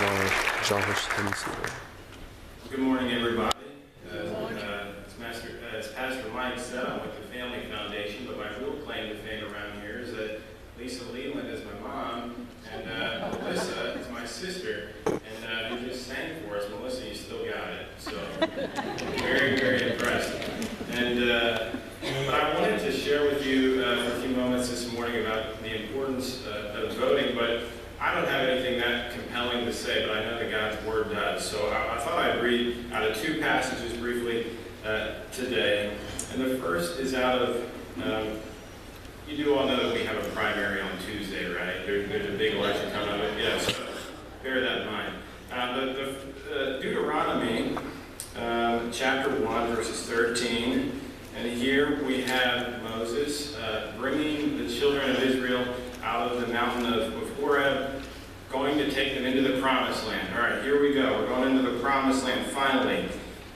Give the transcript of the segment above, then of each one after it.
Good morning, everybody. As Pastor Mike said, I'm with the Family Foundation, but my real claim to fame around here is that Lisa Leland is my mom, and Melissa is my sister, and who just sang for us. Melissa, you still got it. So, very, very impressed. But I wanted to share with you for a few moments this morning about the importance of voting, but I don't have anything that compelling to say, but I know that God's Word does. So I thought I'd read out of two passages briefly today. And the first is out of, you do all know that we have a primary on Tuesday, right? There's a big election coming up. Yes, so bear that in mind. Deuteronomy chapter 1, verses 13. And here we have Moses bringing the children of Israel out of the mountain of Horeb, going to take them into the promised land. All right, here we go. We're going into the promised land finally.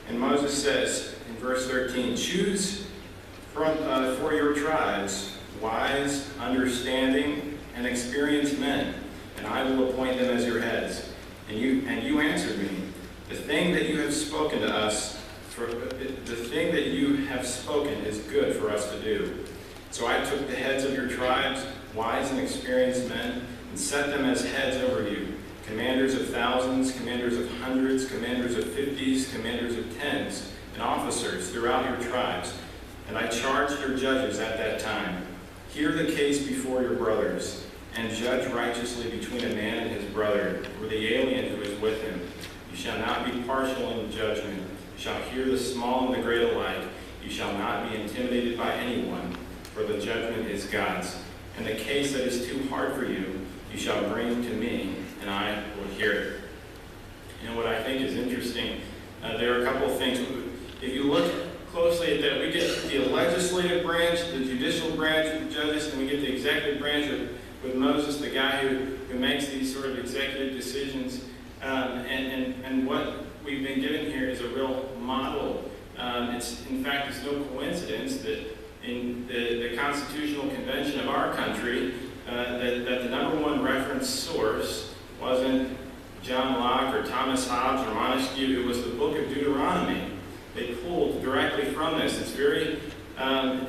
And Moses says in verse 13, choose for your tribes wise, understanding, and experienced men, and I will appoint them as your heads. And you answered me, the thing that you have spoken to us, the thing that you have spoken is good for us to do. So I took the heads of your tribes, wise and experienced men, and set them as heads over you, commanders of thousands, commanders of hundreds, commanders of 50s, commanders of tens, and officers throughout your tribes. And I charged your judges at that time, hear the case before your brothers, and judge righteously between a man and his brother, or the alien who is with him. You shall not be partial in judgment. You shall hear the small and the great alike. You shall not be intimidated by anyone, for the judgment is God's. And the case that is too hard for you, you shall bring to me, and I will hear it. You know what I think is interesting? There are a couple of things. If you look closely at that, we get the legislative branch, the judicial branch with the judges, and we get the executive branch with Moses, the guy who makes these sort of executive decisions. And what we've been given here is a real model. In fact, it's no coincidence that in the Constitutional Convention of our country, that the number one reference source wasn't John Locke or Thomas Hobbes or Montesquieu. It was the book of Deuteronomy. They pulled directly from this. It's very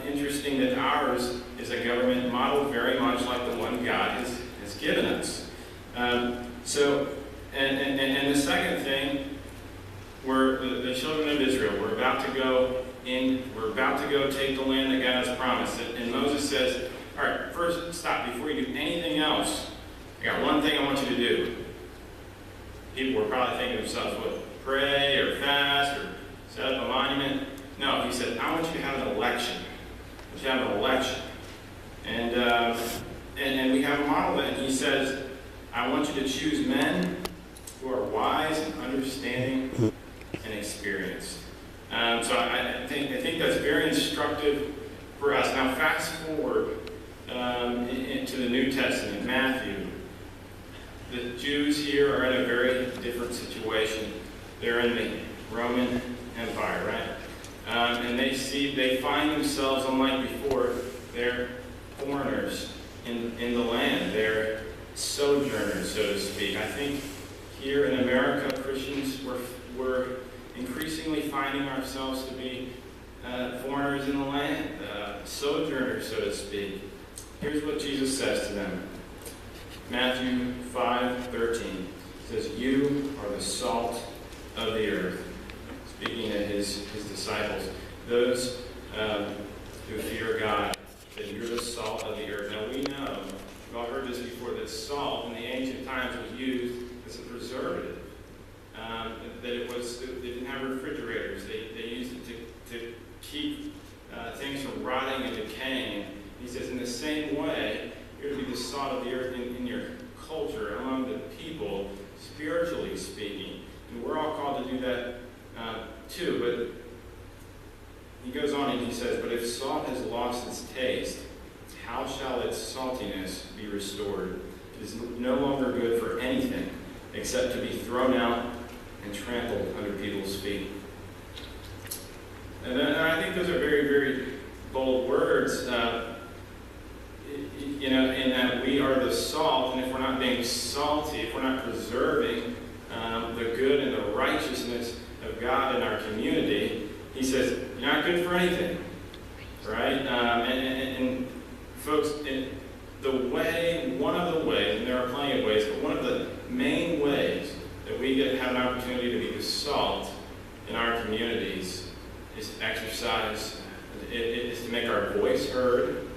interesting that ours is a government modeled very much like the one God has given us. And the second thing, we're the children of Israel. We're about to go take the land that God has promised. And Moses says, all right, first, stop. Before you do anything else, I got one thing I want you to do. People were probably thinking to themselves, what, pray or fast or set up a monument? No, he said, I want you to have an election. I want you to have an election. And we have a model that he says, I want you to choose men who are wise and understanding and experienced. So I think that's very instructive for us. Now fast forward into the New Testament, Matthew. The Jews here are in a very different situation. They're in the Roman Empire, right? And they find themselves, unlike before, they're foreigners in the land. They're sojourners, so to speak. I think here in America, Christians we're increasingly finding ourselves to be foreigners in the land, sojourners, so to speak. Here's what Jesus says to them. Matthew 5:13 says, you are the salt of the earth. Speaking to his disciples, those who fear God, that you're the salt of the earth. Now we know, we've all heard this before, that salt in the ancient times was used as a preservative. That they didn't have refrigerators. They used it to keep things from rotting and decaying. He says, in the same way, you're to be the salt of the earth in your culture, among the people, spiritually speaking. And we're all called to do that too. But he goes on and he says, but if salt has lost its taste, how shall its saltiness be restored? It is no longer good for anything except to be thrown out and trampled under people's feet. And I think those are very, very bold words, in that we are the salt, and if we're not being salty, if we're not preserving the good and the righteousness of God in our community, he says, you're not good for anything, right? And folks, one of the ways, and there are plenty of ways, but one of the main ways that we have an opportunity to be the salt in our communities is to exercise, is to make our voice heard,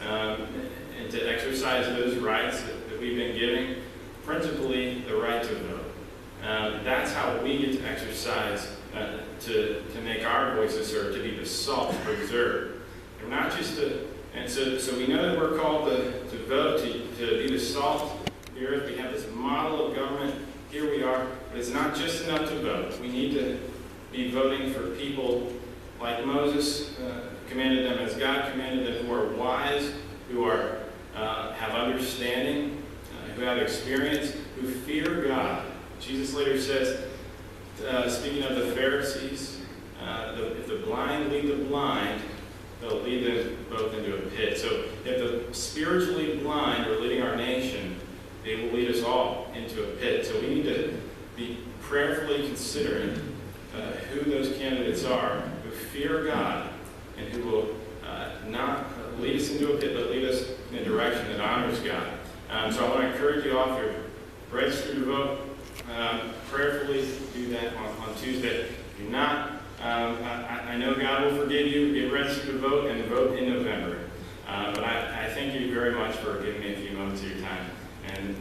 and to exercise those rights that we've been giving, principally the right to vote. That's how we get to exercise, to make our voices heard, to be the salt, to preserve. And not just to, and so we know that we're called to vote, to be the salt of the earth. We have this model of government. Here we are. But it's not just enough to vote. We need to be voting for people like Moses commanded them, as God commanded them, who are wise, who are have understanding, who have experience, who fear God. Jesus later says, speaking of the Pharisees, if the blind lead the blind, they'll lead them both into a pit. So if the spiritually blind are leading our nation, they will lead us all into a pit. So we need to be prayerfully considering who those candidates are who fear God and who will not lead us into a pit, but lead us in a direction that honors God. So I want to encourage you all, if you're registered to vote, prayerfully do that on Tuesday. If you're not, I know God will forgive you. Get registered to vote and vote in November. But I thank you very much for giving me a few moments of your time. And